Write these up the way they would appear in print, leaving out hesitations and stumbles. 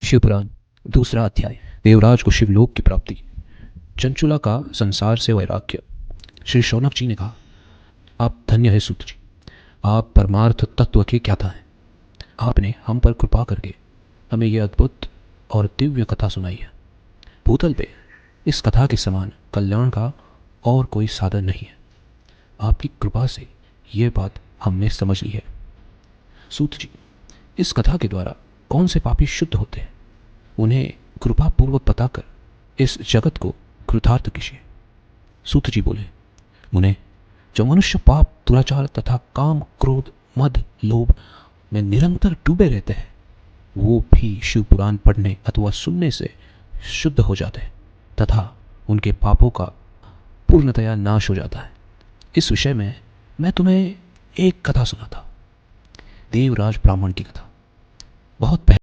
शिवपुराण दूसरा अध्याय। देवराज को शिवलोक की प्राप्ति। चंचुला का संसार से वैराग्य। श्री शौनक जी ने कहा, आप धन्य है सूत जी, आप परमार्थ तत्व के ज्ञाता हैं। आपने हम पर कृपा करके हमें यह अद्भुत और दिव्य कथा सुनाई है। भूतल पे इस कथा के समान कल्याण का और कोई साधन नहीं है। आपकी कृपा से यह बात हमने समझ ली है। सूत जी, इस कथा के द्वारा कौन से पापी शुद्ध होते हैं, उन्हें कृपा पूर्वक बताकर इस जगत को कृतार्थ कीजिए। सूत जी बोले, मुने, जो मनुष्य पाप, दुराचार तथा काम, क्रोध, मद, लोभ में निरंतर डूबे रहते हैं, वो भी शिव पुराण पढ़ने अथवा सुनने से शुद्ध हो जाते हैं तथा उनके पापों का पूर्णतया नाश हो जाता है। इस विषय में मैं तुम्हें एक कथा सुनाता। देवराज ब्राह्मण की कथा। बहुत पहले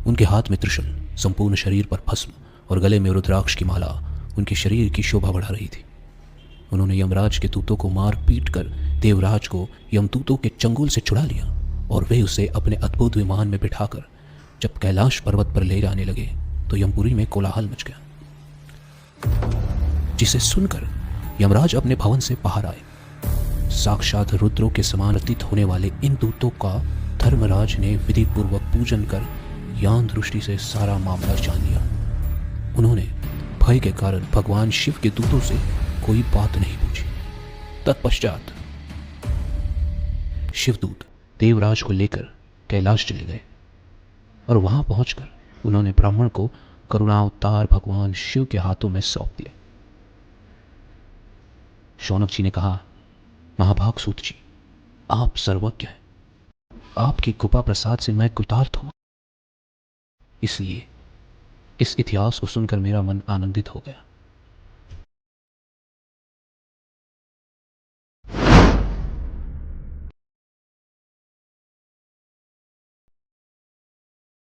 उनके हाथ में त्रिशूल, संपूर्ण शरीर पर भस्म और गले में रुद्राक्ष की माला उनके शरीर की शोभा बढ़ा रही थी। उन्होंने यमराज के दूतों को मार पीट कर देवराज को यमदूतों के चंगुल से छुड़ा लिया और वे उसे अपने अद्भुत विमान में बिठाकर जब कैलाश पर्वत पर ले जाने लगे तो यमपुरी में कोलाहल मच गया, जिसे सुनकर यमराज अपने भवन से बाहर आए। साक्षात रुद्रों के समान प्रतीत होने वाले इन दूतों का धर्मराज ने विधि पूर्वक पूजन कर ज्ञान दृष्टि से सारा मामला जान लिया। उन्होंने भय के कारण भगवान शिव के दूतों से कोई बात नहीं पूछी। तत्पश्चात शिवदूत देवराज को लेकर कैलाश चले गए और वहां पहुंचकर उन्होंने ब्राह्मण को करुणावतार भगवान शिव के हाथों में सौंप दिए। शौनक जी ने कहा, महाभाग सूत जी, आप सर्वज्ञ हैं। आपकी कृपा प्रसाद से मैं कृतार्थ हूं, इसलिए इस इतिहास को सुनकर मेरा मन आनंदित हो गया।